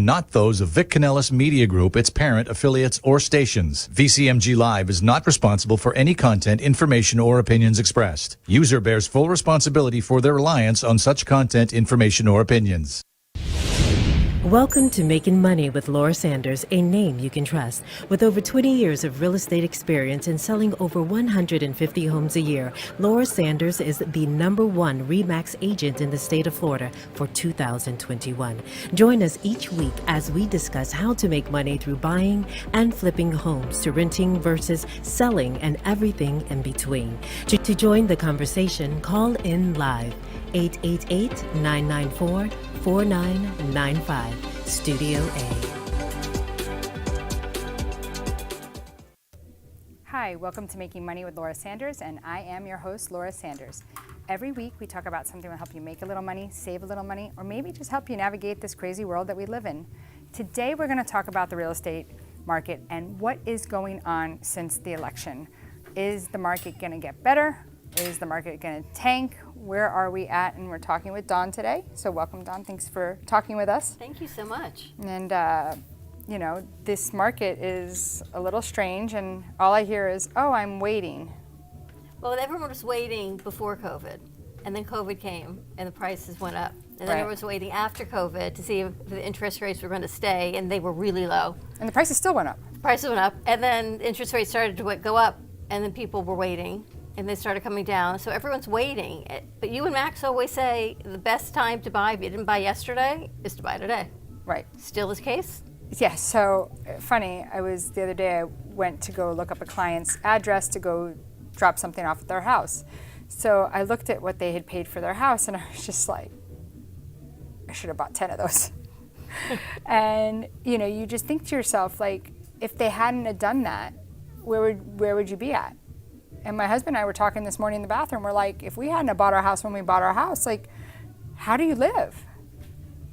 not those of Vic Canellis Media Group, its parent, affiliates, or stations. VCMG Live is not responsible for any content, information, or opinions expressed. User bears full responsibility for their reliance on such content, information, or opinions. Welcome to Making Money with Laura Sanders, a name you can trust. With over 20 years of real estate experience and selling over 150 homes a year, Laura Sanders is the #1 RE/MAX agent in the state of Florida for 2021. Join us each week as we discuss how to make money through buying and flipping homes, to renting versus selling, and everything in between. To join the conversation, call in live 888-994-4995, Studio A. Hi, welcome to Making Money with Laura Sanders, and I am your host, Laura Sanders. Every week we talk about something that will help you make a little money, save a little money, or maybe just help you navigate this crazy world that we live in. Today we're going to talk about the real estate market and what is going on since the election. Is the market going to get better? Is the market going to tank? Where are we at? And we're talking with Dawn today. So welcome, Dawn. Thanks for talking with us. Thank you so much. And, you know, this market is a little strange, and all I hear is, oh, I'm waiting. Well, everyone was waiting before COVID, and then COVID came, and the prices went up. And then everyone was waiting after COVID to see if the interest rates were going to stay, and they were really low. And the prices still went up. Prices went up, and then interest rates started to go up, and then people were waiting. And they started coming down, so everyone's waiting. But you and Max always say the best time to buy, if you didn't buy yesterday, is to buy today. Right. Still is the case? Yeah, so funny, the other day I went to go look up a client's address to go drop something off at their house. So I looked at what they had paid for their house, and I was just like, I should have bought 10 of those. And, you know, you just think to yourself, like, if they hadn't have done that, where would you be at? And my husband and I were talking this morning in the bathroom. We're like, if we hadn't have bought our house when we bought our house, like, how do you live?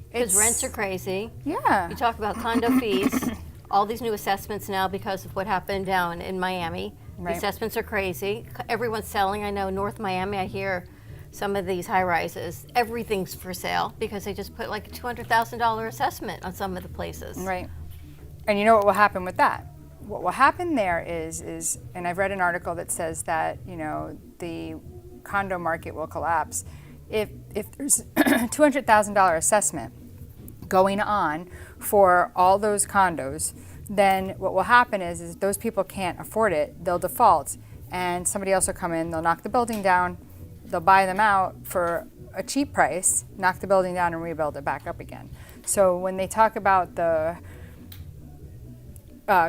Because rents are crazy. Yeah. You talk about condo fees, all these new assessments now because of what happened down in Miami. Right. The assessments are crazy. Everyone's selling. I know North Miami, I hear some of these high rises, everything's for sale because they just put like a $200,000 assessment on some of the places. Right. And you know what will happen with that? What will happen there is, and I've read an article that says that, you know, the condo market will collapse. If there's a $200,000 assessment going on for all those condos, then what will happen is those people can't afford it, they'll default, and somebody else will come in, they'll knock the building down, they'll buy them out for a cheap price, knock the building down and rebuild it back up again. So when they talk about the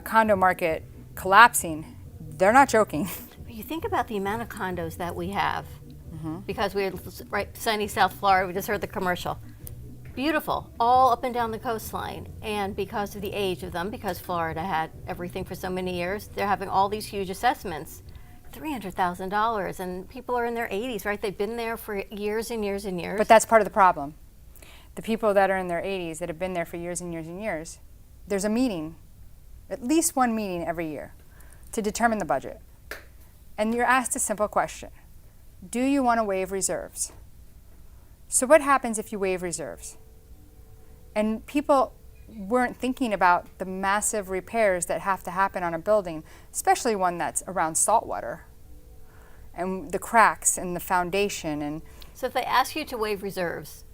condo market collapsing, they're not joking. You think about the amount of condos that we have, because we're right sunny South Florida. We just heard the commercial. Beautiful, all up and down the coastline. And because of the age of them, because Florida had everything for so many years, they're having all these huge assessments, $300,000, and people are in their 80s, right? They've been there for years and years and years. But that's part of the problem. The people that are in their 80s that have been there for years and years and years, there's a meeting, at least one meeting every year, to determine the budget. And you're asked a simple question. Do you want to waive reserves? So what happens if you waive reserves? And people weren't thinking about the massive repairs that have to happen on a building, especially one that's around saltwater, and the cracks in the foundation. And so if they ask you to waive reserves,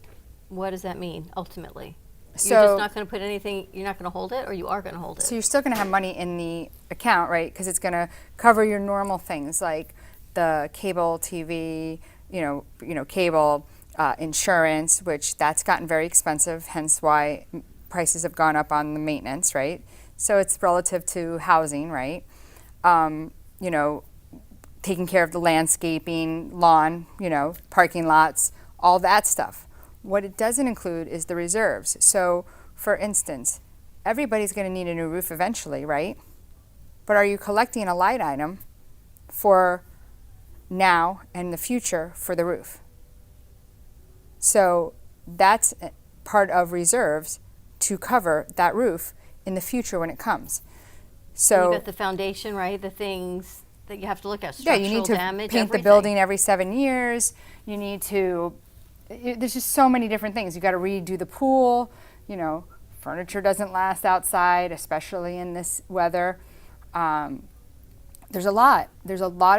what does that mean ultimately? So you're just not going to put anything, you're not going to hold it, or you are going to hold it? So you're still going to have money in the account, right? Because it's going to cover your normal things like the cable TV, cable, insurance, which that's gotten very expensive, hence why prices have gone up on the maintenance, right? So it's relative to housing, right? Taking care of the landscaping, lawn, parking lots, all that stuff. What it doesn't include is the reserves. So, for instance, everybody's going to need a new roof eventually, right? But are you collecting a line item for now and the future for the roof? So that's part of reserves to cover that roof in the future when it comes. So you got the foundation, right? The things that you have to look at, yeah, structural you need to damage, paint everything. the building every 7 years. You need to, there's just so many different things. You got to redo the pool, Furniture doesn't last outside, especially in this weather. There's a lot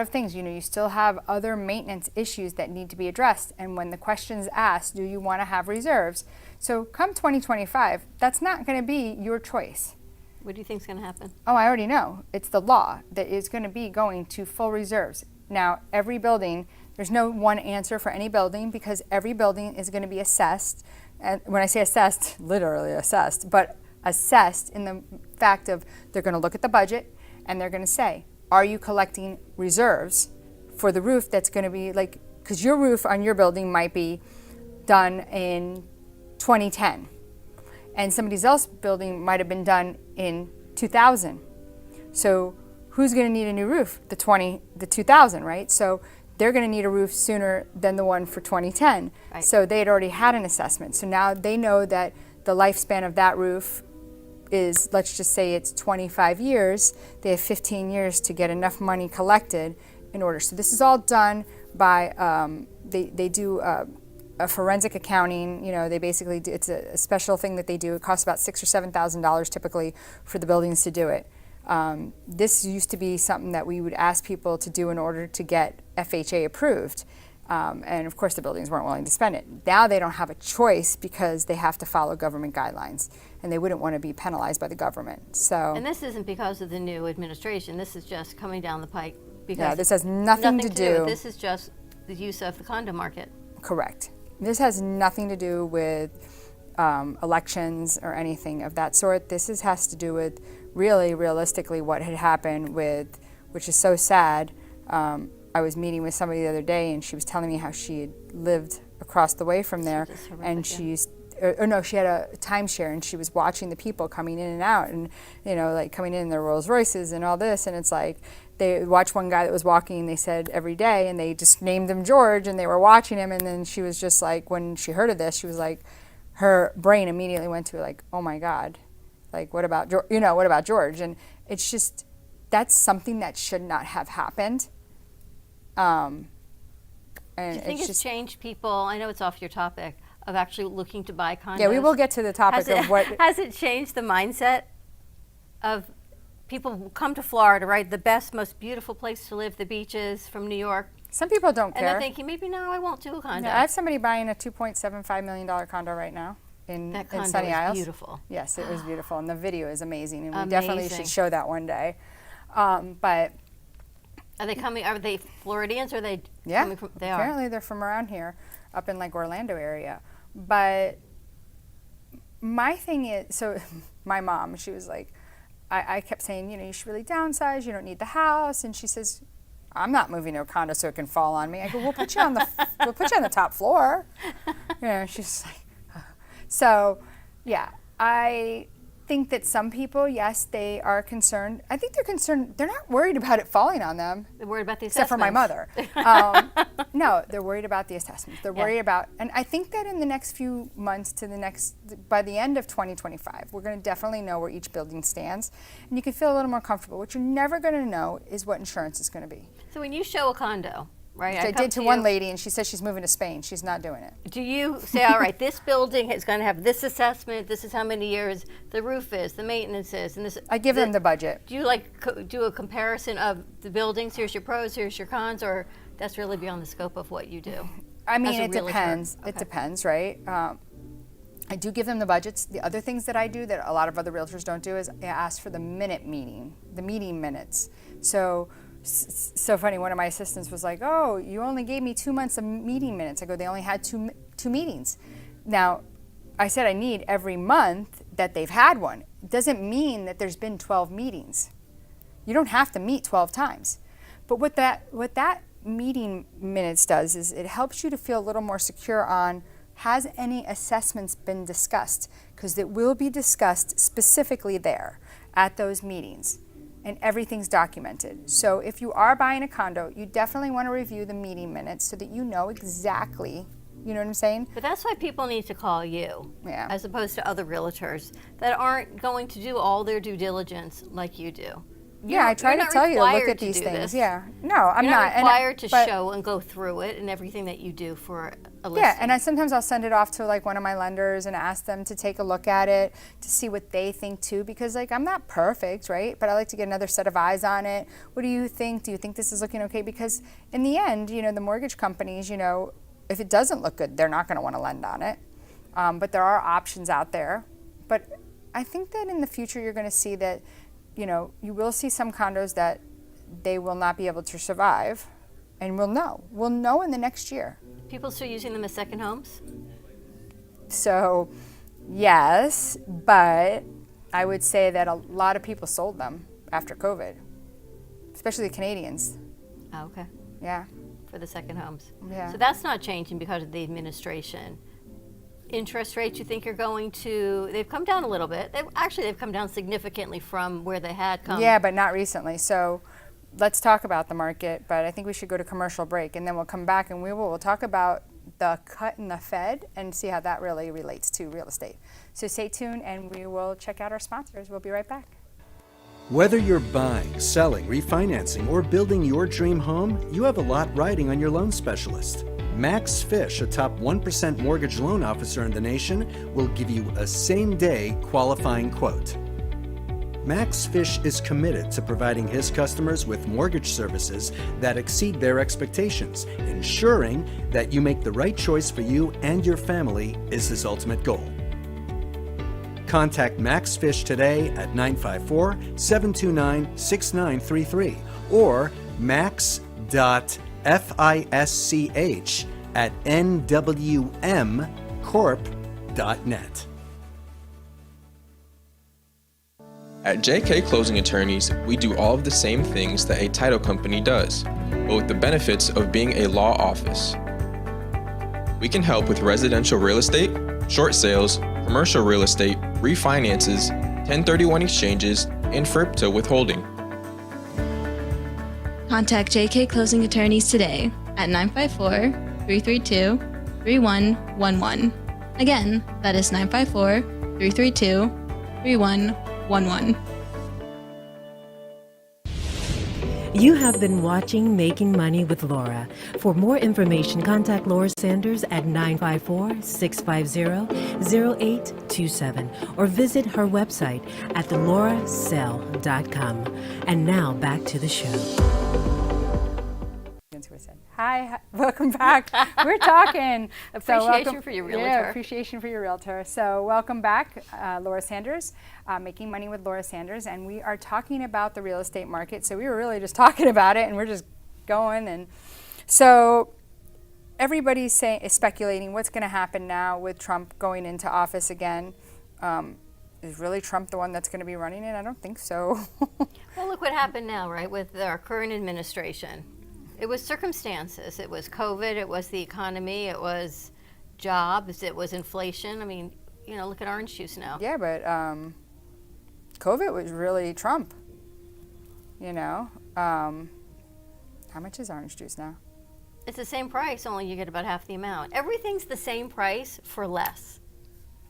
of things. You still have other maintenance issues that need to be addressed. And when the question is asked, do you want to have reserves? So come 2025, that's not going to be your choice. What do you think is going to happen? Oh, I already know. It's the law that is going to be going to full reserves. Now, every building, there's no one answer for any building because every building is going to be assessed. And when I say assessed, literally assessed, but assessed in the fact of they're going to look at the budget and they're going to say, are you collecting reserves for the roof that's going to be like, because your roof on your building might be done in 2010 and somebody else's building might have been done in 2000. So who's going to need a new roof? The 2000, right? So they're going to need a roof sooner than the one for 2010. Right. So they had already had an assessment. So now they know that the lifespan of that roof is, let's just say it's 25 years. They have 15 years to get enough money collected in order. So this is all done by, they do a forensic accounting. They basically do, it's a special thing that they do. It costs about $6,000 or $7,000 typically for the buildings to do it. This used to be something that we would ask people to do in order to get FHA approved. And of course the buildings weren't willing to spend it. Now they don't have a choice because they have to follow government guidelines and they wouldn't want to be penalized by the government. So, And this isn't because of the new administration. This is just coming down the pike because yeah, this has nothing to do. This is just the use of the condo market. Correct. This has nothing to do with elections or anything of that sort. This has to do with really realistically what had happened with, which is so sad. I was meeting with somebody the other day and she was telling me how she had lived across the way from there and she used, she had a timeshare and she was watching the people coming in and out and, like coming in their Rolls Royces and all this. And it's like, they watched one guy that was walking, they said every day, and they just named him George and they were watching him. And then she was just like, when she heard of this, she was like, her brain immediately went to like, oh my God, like what about, what about George? And it's just, that's something that should not have happened. And Do you think it's changed people? I know it's off your topic of actually looking to buy condos. Yeah, we will get to the topic of what has it changed the mindset of people who come to Florida, right? The best, most beautiful place to live, the beaches from New York. Some people don't care. And they're thinking, maybe no, I won't do a condo. Yeah, I have somebody buying a $2.75 million condo right now in Sunny Isles. Beautiful. Yes, it was beautiful, and the video is amazing, and we definitely should show that one day. But are they coming? Are they Floridians? Or are they? Yeah, coming from, they apparently are. they're from around here, up in like Orlando area. But my thing is, so my mom, she was like, I kept saying, you should really downsize. You don't need the house, and she says, I'm not moving to a condo so it can fall on me. I go, we'll put you on the top floor. She's like, so yeah, I think that some people, yes, they are concerned. I think they're concerned. They're not worried about it falling on them. They're worried about the except for my mother. No, they're worried about the assessments. They're worried about, and I think that in the next few months by the end of 2025, we're going to definitely know where each building stands, and you can feel a little more comfortable. What you're never going to know is what insurance is going to be. So when you show a condo, right? I did to one lady, and she says she's moving to Spain. She's not doing it. Do you say, all right, this building is going to have this assessment, this is how many years the roof is, the maintenance is, and this? I give them the budget. Do you do a comparison of the buildings? Here's your pros, here's your cons, or that's really beyond the scope of what you do? I mean, it depends. Okay. It depends, right? I do give them the budgets. The other things that I do that a lot of other realtors don't do is I ask for the meeting minutes. So funny, one of my assistants was like, oh, you only gave me 2 months of meeting minutes. I go, they only had two meetings. Now, I said I need every month that they've had one. It doesn't mean that there's been 12 meetings. You don't have to meet 12 times. But what that meeting minutes does is it helps you to feel a little more secure on, has any assessments been discussed? Because it will be discussed specifically there at those meetings. And everything's documented. So if you are buying a condo, you definitely want to review the meeting minutes so that you know exactly, you know what I'm saying? But that's why people need to call you, Yeah. as opposed to other realtors that aren't going to do all their due diligence like you do. Yeah, I try to tell you to look at these things. Yeah, no, I'm You're not required to show and go through it and everything that you do for a listing. Yeah, and sometimes I'll send it off to like one of my lenders and ask them to take a look at it to see what they think too, because like I'm not perfect, right? But I like to get another set of eyes on it. What do you think? Do you think this is looking okay? Because in the end, the mortgage companies, if it doesn't look good, they're not going to want to lend on it. But there are options out there. But I think that in the future, you're going to see that, you will see some condos that they will not be able to survive, and we'll know. We'll know in the next year. People still using them as second homes? So, yes, but I would say that a lot of people sold them after COVID, especially the Canadians. Oh, okay. Yeah. For the second homes. Yeah. So that's not changing because of the administration. Interest rates, you think they've come down a little bit. They've come down significantly from where they had come. Yeah, but not recently. So let's talk about the market, but I think we should go to commercial break, and then we'll come back and we'll talk about the cut in the Fed and see how that really relates to real estate. So stay tuned, and we will check out our sponsors. We'll be right back. Whether you're buying, selling, refinancing, or building your dream home, you have a lot riding on your loan specialist. Max Fish, a top 1% mortgage loan officer in the nation, will give you a same-day qualifying quote. Max Fish is committed to providing his customers with mortgage services that exceed their expectations. Ensuring that you make the right choice for you and your family is his ultimate goal. Contact Max Fish today at 954-729-6933 or max.fisch@nwmcorp.net. At JK Closing Attorneys, we do all of the same things that a title company does, but with the benefits of being a law office. We can help with residential real estate, short sales, commercial real estate, refinances, 1031 exchanges, and FIRPTA withholding. Contact JK Closing Attorneys today at 954-332-3111. Again, that is 954-332-3111. You have been watching Making Money with Laura. For more information, contact Laura Sanders at 954-650-0827 or visit her website at thelaurasell.com. And now back to the show. Hi, welcome back. We're talking Appreciation for your realtor. Yeah, appreciation for your realtor. So welcome back, Laura Sanders, Making Money with Laura Sanders, and we are talking about the real estate market. So we were really just talking about it, and we're just going. And so everybody's is speculating what's going to happen now with Trump going into office again. Is really Trump the one that's going to be running it? I don't think so. Well, look what happened now, right, with our current administration. It was circumstances. It was COVID. It was the economy. It was jobs. It was inflation. I mean, look at orange juice now. Yeah, but COVID was really Trump. How much is orange juice now? It's the same price, only you get about half the amount. Everything's the same price for less.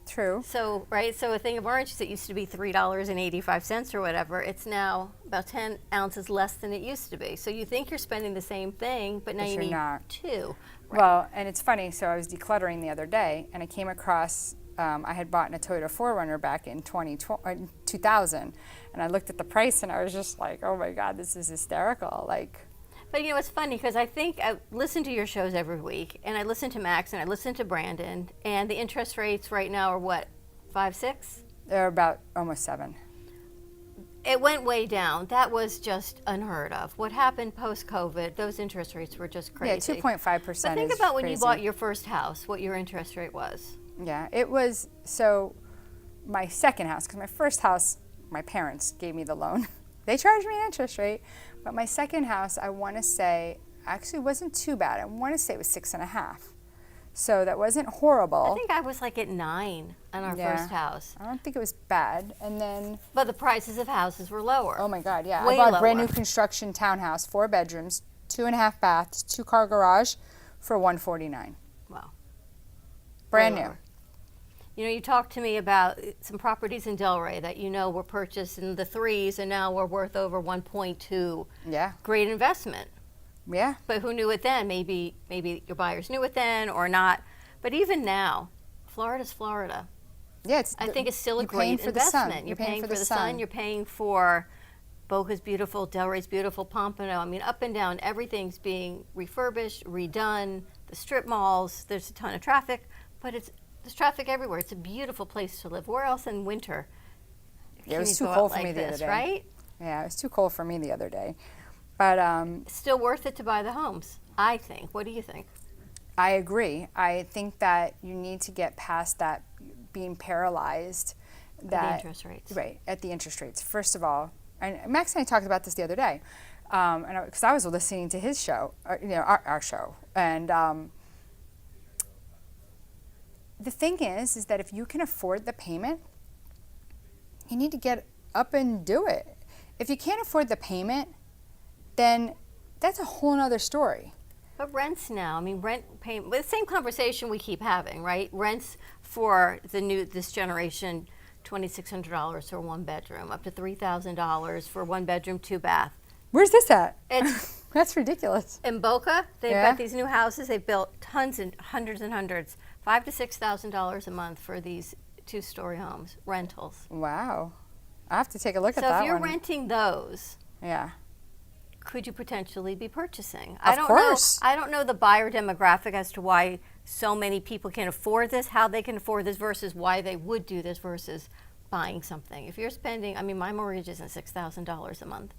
True. So, right, so a thing of orange juice that used to be $3.85 or whatever, it's now about 10 ounces less than it used to be. So you think you're spending the same thing, but now you need two. Right? Well, and it's funny, so I was decluttering the other day, and I came across, I had bought a Toyota 4Runner back in 2000, and I looked at the price, and I was just like, oh my God, this is hysterical. But it's funny because I think I listen to your shows every week, and I listen to Max and I listen to Brandon, and the interest rates right now are what, 5, 6? They're about almost 7. It went way down. That was just unheard of. What happened post-COVID, those interest rates were just crazy. Yeah, 2.5%. But think about when you bought your first house, what your interest rate was. Yeah, it was, so my second house, because my first house, my parents gave me the loan. They charged me an interest rate. But my second house, I want to say, actually wasn't too bad. I want to say it was 6.5. So that wasn't horrible. I think I was like at 9 on our first house. I don't think it was bad. And then. But the prices of houses were lower. Oh my God, yeah. Way I bought lower. a brand new construction townhouse, 4 bedrooms, 2.5 baths, 2-car garage for $149. Wow. Brand new. You talked to me about some properties in Delray that were purchased in the 3s and now we're worth over 1.2. Yeah. Great investment. Yeah. But who knew it then? Maybe your buyers knew it then or not. But even now, Florida's Florida. Yeah, I think it's still a you're paying great for the sun. investment. You're paying for the sun. You're paying for Boca's beautiful, Delray's beautiful, Pompano. I mean, up and down, everything's being refurbished, redone. The strip malls, there's a ton of traffic, but there's traffic everywhere. It's a beautiful place to live. Where else in winter? Yeah, it was can too you go cold out for me like the other this, day. right? Yeah, it was too cold for me the other day. But It's still worth it to buy the homes, I think. What do you think? I agree. I think that you need to get past that being paralyzed. The interest rates. Right, at the interest rates. First of all, and Max and I talked about this the other day, because I was listening to his show, our show. And the thing is that if you can afford the payment, you need to get up and do it. If you can't afford the payment, then that's a whole nother story. But rents now, I mean, rent payment, the same conversation we keep having, right? Rents for this generation, $2,600 for one bedroom, up to $3,000 for one bedroom, 2 bath. Where's this at? It's That's ridiculous. in Boca. They've Yeah. got these new houses. They've built tons and hundreds $5,000 to $6,000 a month for these 2-story homes, rentals. Wow. I have to take a look at So that if you're one. renting those, Yeah. could you potentially be purchasing? Of course. I don't know the buyer demographic as to why so many people can afford this, how they can afford this versus why they would do this versus buying something. If you're spending, I mean, my mortgage isn't $6,000 a month.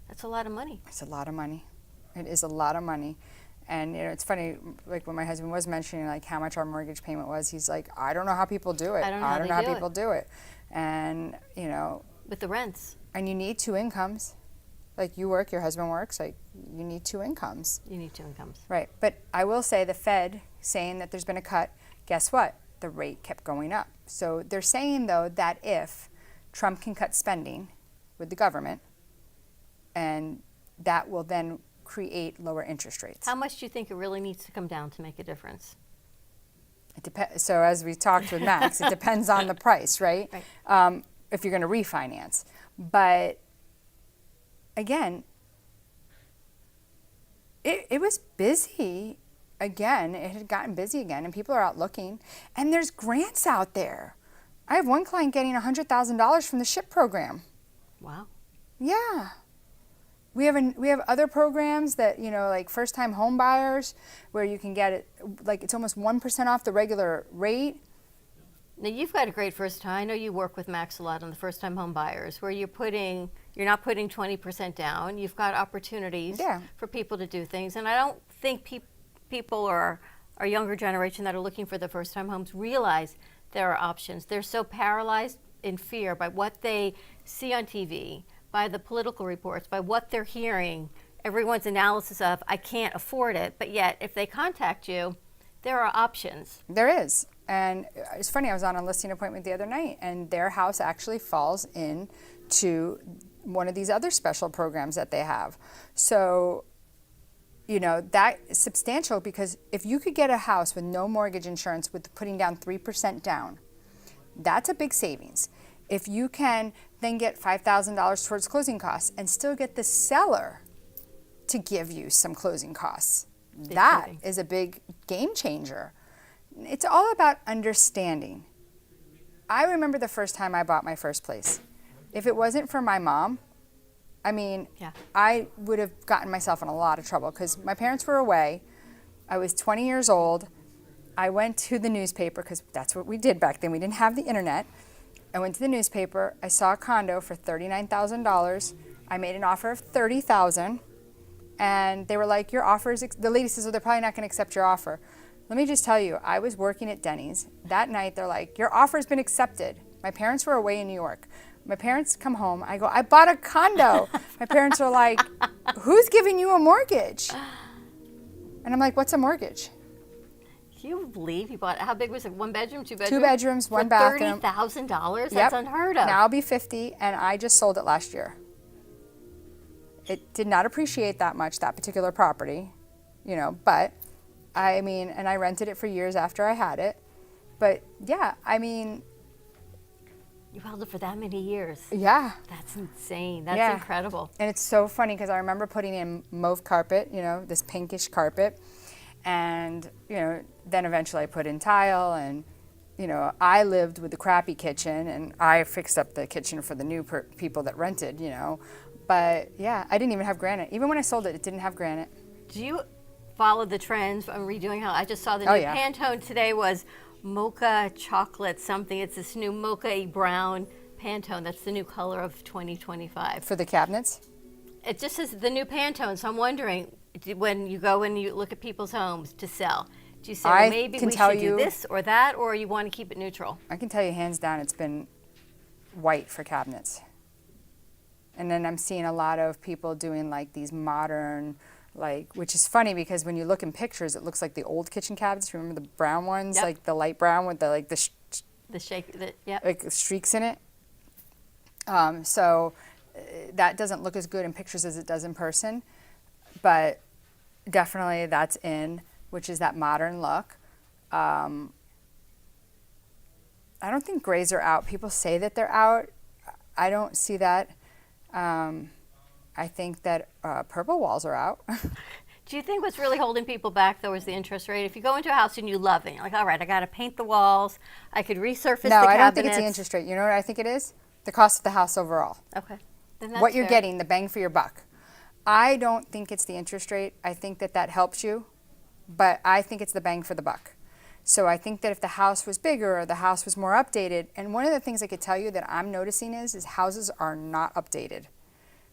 That's a lot of money. It's a lot of money. It is a lot of money. And it's funny, like when my husband was mentioning like how much our mortgage payment was, he's like, I don't know how people do it. I don't know how they do people do it. And With the rents, and you need 2 incomes. Like you work, your husband works, like you need 2 incomes. you need 2 incomes. Right. But I will say the Fed saying that there's been a cut, guess what? The rate kept going up. So they're saying though that if Trump can cut spending with the government, and that will then create lower interest rates. How much do you think it really needs to come down to make a difference? So as we talked with Max, it depends on the price, right? Right. If you're going to refinance. But again, it was busy again. It had gotten busy again, and people are out looking. And there's grants out there. I have one client getting $100,000 from the SHIP program. Wow. Yeah. We have other programs that, like first-time home buyers, where you can get it, like it's almost 1% off the regular rate. Now you've got a great first time. I know you work with Max a lot on the first-time home buyers, where you're not putting 20% down. You've got opportunities for people to do things, and I don't think people or our younger generation that are looking for the first-time homes realize there are options. They're so paralyzed in fear by what they see on TV, by the political reports, by what they're hearing, everyone's analysis of, I can't afford it, but yet if they contact you, there are options. There is. And it's funny, I was on a listing appointment the other night, and their house actually falls into one of these other special programs that they have. So, that is substantial, because if you could get a house with no mortgage insurance with putting down 3% down, that's a big savings. If you can then get $5,000 towards closing costs and still get the seller to give you some closing costs, that is a big game changer. It's all about understanding. I remember the first time I bought my first place. If it wasn't for my mom, I would have gotten myself in a lot of trouble, because my parents were away. I was 20 years old. I went to the newspaper, because that's what we did back then. We didn't have the internet. I went to the newspaper. I saw a condo for $39,000. I made an offer of $30,000, and they were like, "Your offer is." The lady says, "Well, they're probably not going to accept your offer." Let me just tell you, I was working at Denny's that night. They're like, "Your offer has been accepted." My parents were away in New York. My parents come home. I go, "I bought a condo." My parents are like, "Who's giving you a mortgage?" And I'm like, "What's a mortgage?" Can you believe you bought, how big was it, 1 bedroom, 2 bedroom? 2 bedrooms, 1 bathroom. For $30,000? That's Yep. unheard of. Now I'll be 50, and I just sold it last year. It did not appreciate that much, that particular property, but and I rented it for years after I had it. But yeah, You held it for that many years. Yeah. That's insane. That's Yeah. incredible. And it's so funny because I remember putting in mauve carpet, this pinkish carpet. And, then eventually I put in tile and, I lived with the crappy kitchen and I fixed up the kitchen for the new people that rented, But yeah, I didn't even have granite. Even when I sold it, it didn't have granite. Do you follow the trends on redoing how I just saw the Oh, new yeah. Pantone today was mocha chocolate something. It's this new mocha brown Pantone. That's the new color of 2025. For the cabinets? It just says the new Pantone. So I'm wondering, when you go and you look at people's homes to sell, do you say, well, I maybe can we tell should do you- this or that, or you want to keep it neutral? I can tell you hands down it's been white for cabinets. And then I'm seeing a lot of people doing like these modern, which is funny because when you look in pictures, it looks like the old kitchen cabinets. Remember the brown ones, Yep. like the light brown with the The shake, yeah. like streaks in it. So that doesn't look as good in pictures as it does in person, but definitely that's in, which is that modern look. I don't think grays are out. People say that they're out. I don't see that. I think that purple walls are out. Do you think what's really holding people back, though, is the interest rate? If you go into a house and you love it, you're like, all right, I got to paint the walls, I could resurface the No, cabinets. I don't think it's the interest rate. You know what I think it is? The cost of the house overall. Okay. Then that's What you're fair. getting, the bang for your buck. I don't think it's the interest rate. I think that helps you, but I think it's the bang for the buck. So I think that if the house was bigger or the house was more updated, and one of the things I could tell you that I'm noticing is houses are not updated.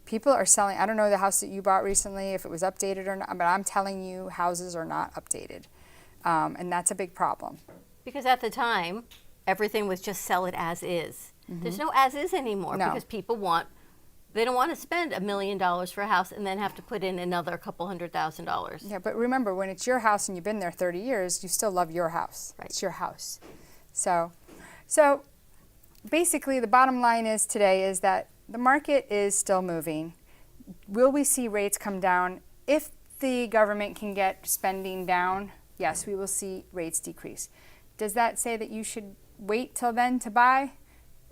People are selling, I don't know the house that you bought recently, if it was updated or not, but I'm telling you houses are not updated. And that's a big problem. Because at the time, everything was just sell it as is. There's no as is anymore No. because people they don't want to spend $1 million for a house and then have to put in another couple $100,000. Yeah, but remember, when it's your house and you've been there 30 years, you still love your house. Right. It's your house. So basically the bottom line is today is that the market is still moving. Will we see rates come down? If the government can get spending down, yes, we will see rates decrease. Does that say that you should wait till then to buy?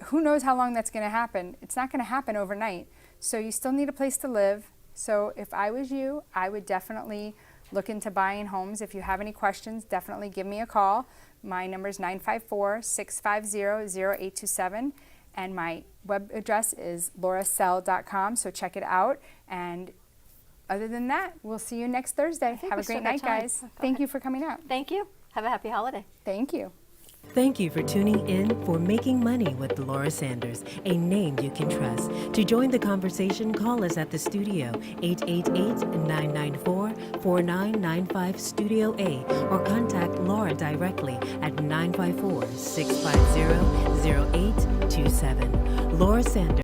Who knows how long that's going to happen? It's not going to happen overnight. So you still need a place to live. So if I was you, I would definitely look into buying homes. If you have any questions, definitely give me a call. My number is 954-650-0827. And my web address is lauracell.com, so check it out. And other than that, we'll see you next Thursday. Have we a still great got night, time. guys. Go Thank ahead. you for coming out. Thank you. Have a happy holiday. Thank you. Thank you for tuning in for Making Money with Laura Sanders, a name you can trust. To join the conversation, call us at the studio, 888-994-4995 Studio A, or contact Laura directly at 954-650-0827. Laura Sanders.